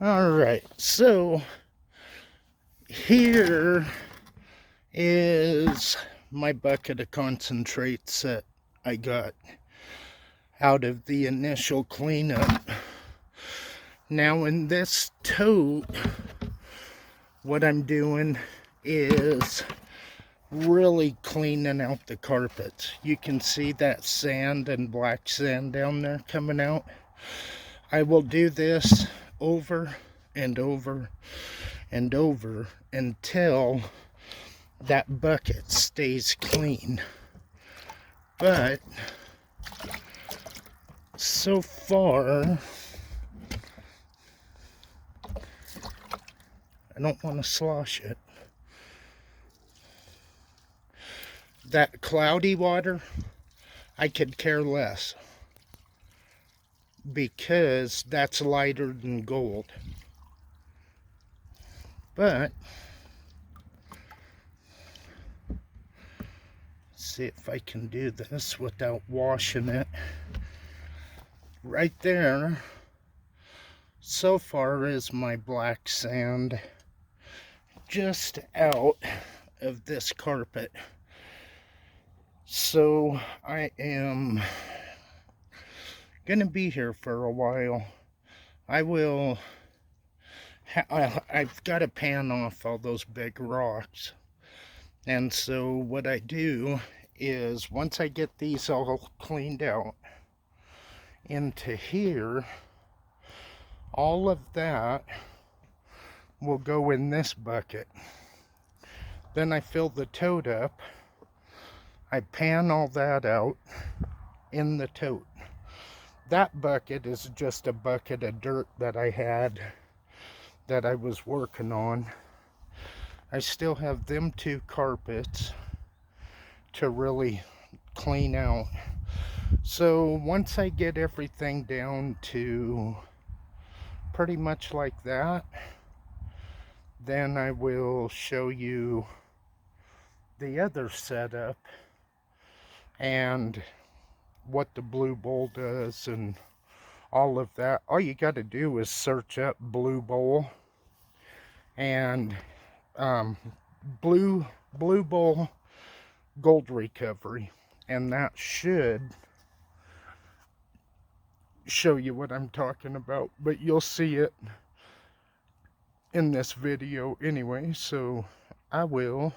Alright, so here is my bucket of concentrates that I got out of the initial cleanup. Now in this tote, what I'm doing is really cleaning out the carpets. You can see that sand and black sand down there coming out. I will do this over and over and over until that bucket stays clean. But so far, I don't want to slosh it. That cloudy water, I could care less, because that's lighter than gold. But see if I can do this without washing it. Right there so far is my black sand just out of this carpet. So I am gonna be here for a while. I've got to pan off all those big rocks. And so what I do is, once I get these all cleaned out into here, all of that will go in this bucket. Then I fill the tote up. I pan all that out in the tote. That bucket is just a bucket of dirt that I had that I was working on. I still have them 2 carpets to really clean out. So once I get everything down to pretty much like that, then I will show you the other setup and what the blue bowl does and all of that. All you got to do is search up blue bowl and blue bowl gold recovery, and that should show you what I'm talking about. But you'll see it in this video anyway, so I will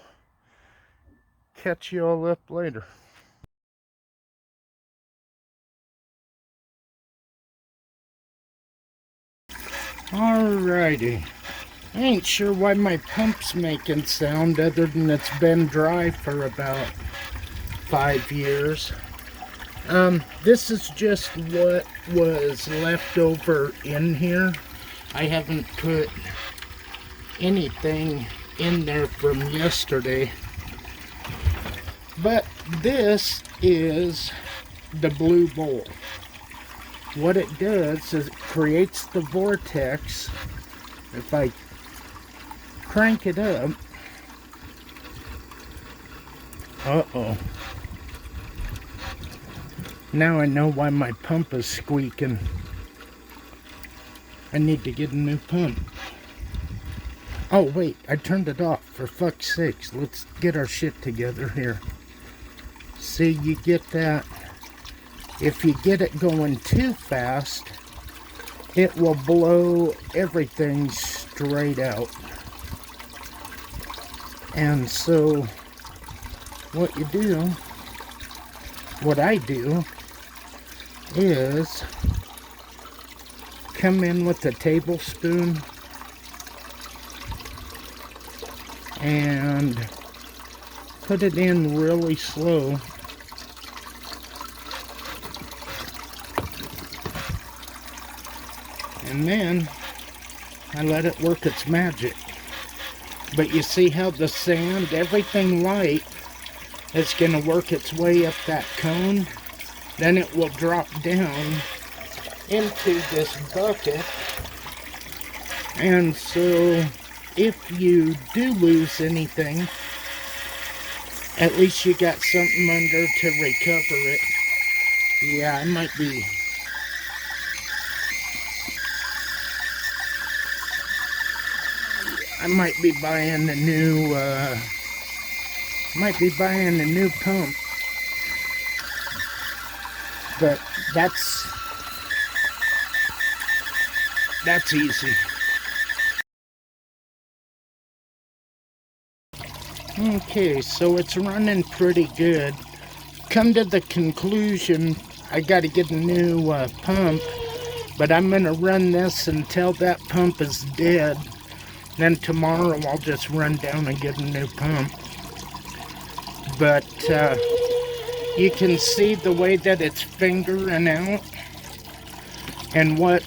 catch you all up later. Alrighty, I ain't sure why my pump's making sound other than it's been dry for about 5 years. This is just what was left over in here. I haven't put anything in there from yesterday. But this is the blue bowl. What it does is it creates the vortex. If I crank it up, now I know why my pump is squeaking. I need to get a new pump. Oh wait, I turned it off, for fuck's sakes. Let's get our shit together here. See, you get that. If you get it going too fast, it will blow everything straight out. And so what I do is come in with a tablespoon and put it in really slow. And then I let it work its magic. But you see how the sand, everything light, is going to work its way up that cone. Then it will drop down into this bucket. And so if you do lose anything, at least you got something under to recover it. Yeah, I might be I might be buying a new pump, but that's easy. Okay, so it's running pretty good. Come to the conclusion I got to get a new pump, but I'm going to run this until that pump is dead. Then tomorrow I'll just run down and get a new pump. But you can see the way that it's fingering out. And what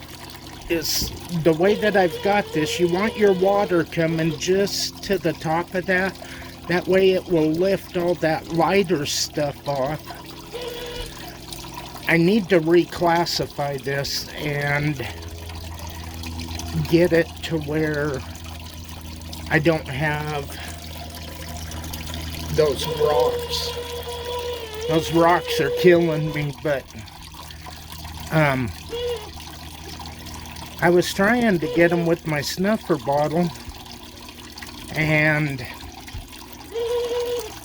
is the way that I've got this, you want your water coming just to the top of that. That way it will lift all that lighter stuff off. I need to reclassify this and get it to where I don't have those rocks. Those rocks are killing me, but I was trying to get them with my snuffer bottle, and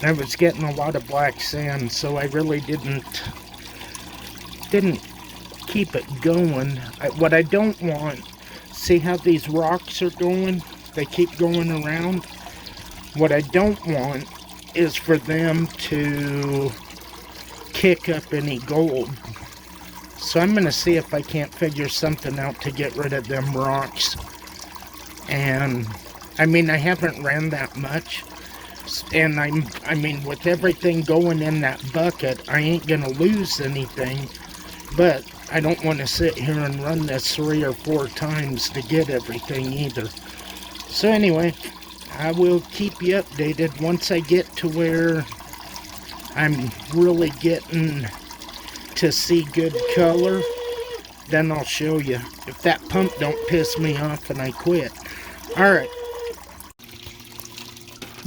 I was getting a lot of black sand, so I really didn't keep it going. What I don't want, see how these rocks are going? They keep going around. What I don't want is for them to kick up any gold. So I'm going to see if I can't figure something out to get rid of them rocks. And I mean, I haven't ran that much. And I mean, with everything going in that bucket, I ain't going to lose anything. But I don't want to sit here and run this 3 or 4 times to get everything either. So anyway, I will keep you updated once I get to where I'm really getting to see good color. Then I'll show you. If that pump don't piss me off and I quit. Alright.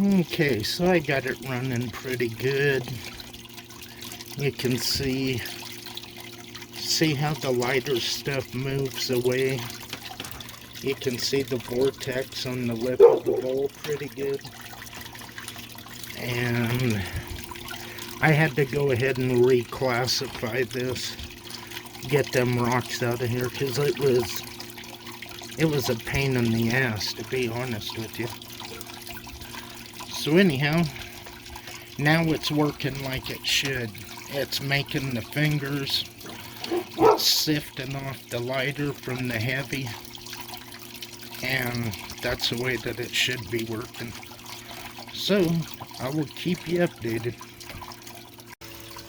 Okay, so I got it running pretty good. You can see how the lighter stuff moves away. You can see the vortex on the lip of the bowl pretty good. And I had to go ahead and reclassify this. Get them rocks out of here, because it was a pain in the ass, to be honest with you. So anyhow, now it's working like it should. It's making the fingers. It's sifting off the lighter from the heavy. And that's the way that it should be working. So, I will keep you updated.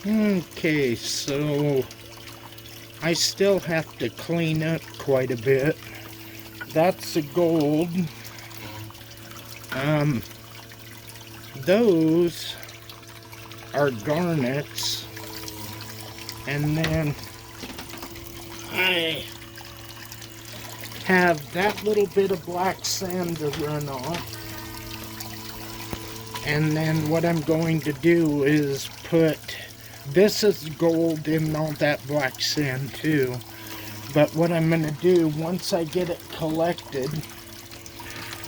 Okay, so I still have to clean up quite a bit. That's the gold. Those are garnets. And then I have that little bit of black sand to run off. And then what I'm going to do is put, this is gold in all that black sand too. But what I'm going to do once I get it collected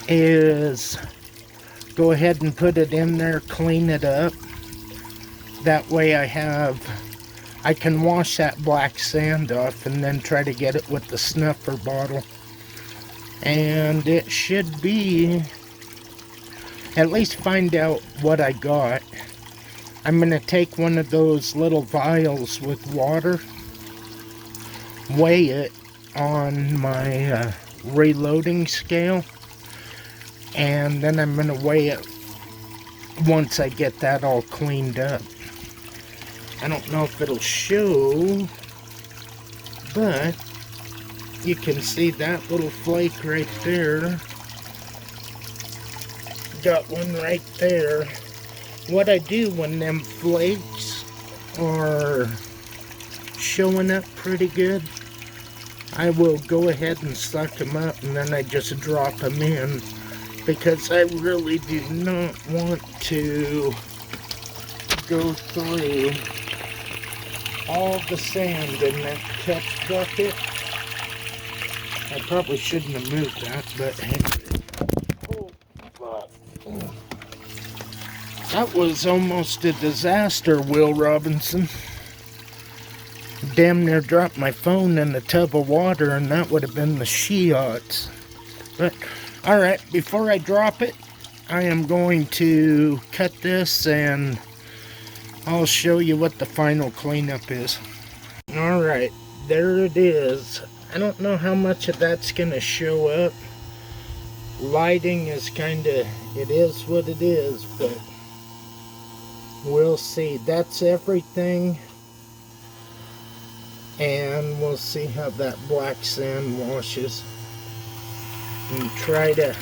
is go ahead and put it in there, clean it up. That way I can wash that black sand off and then try to get it with the snuffer bottle. And it should be, at least find out what I got. I'm going to take one of those little vials with water, weigh it on my reloading scale, and then I'm going to weigh it once I get that all cleaned up. I don't know if it'll show, but you can see that little flake right there. Got one right there. What I do when them flakes are showing up pretty good, I will go ahead and suck them up, and then I just drop them in, because I really do not want to go through all the sand in that catch bucket. I probably shouldn't have moved that, but hey. That was almost a disaster, Will Robinson. Damn near dropped my phone in a tub of water, and that would have been the Shiats. But, alright, before I drop it, I am going to cut this and I'll show you what the final cleanup is. Alright, there it is. I don't know how much of that's going to show up. Lighting is kinda, it is what it is, but we'll see. That's everything. And we'll see how that black sand washes. And try to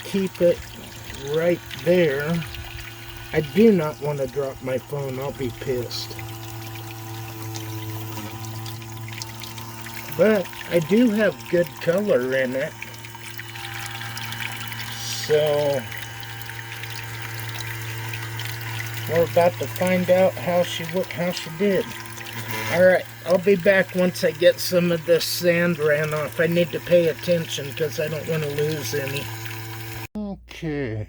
keep it right there. I do not want to drop my phone. I'll be pissed. But I do have good color in it. So we're about to find out how she did. Alright, I'll be back once I get some of this sand ran off. I need to pay attention because I don't want to lose any. Okay.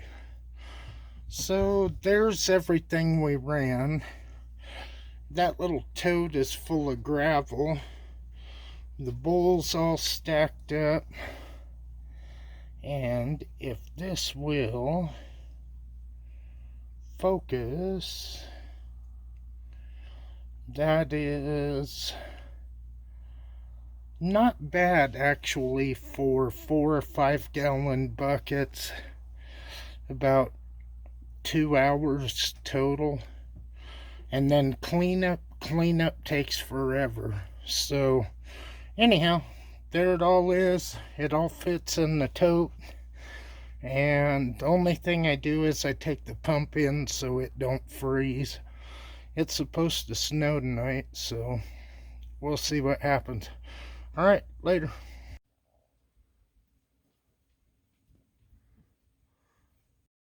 So there's everything we ran. That little tote is full of gravel. The bowl's all stacked up. And if this will focus, that is not bad actually for 4 or 5 gallon buckets. About 2 hours total. And then cleanup takes forever. So anyhow, there it all is. It all fits in the tote. And the only thing I do is I take the pump in so it don't freeze. It's supposed to snow tonight, so we'll see what happens. Alright, later.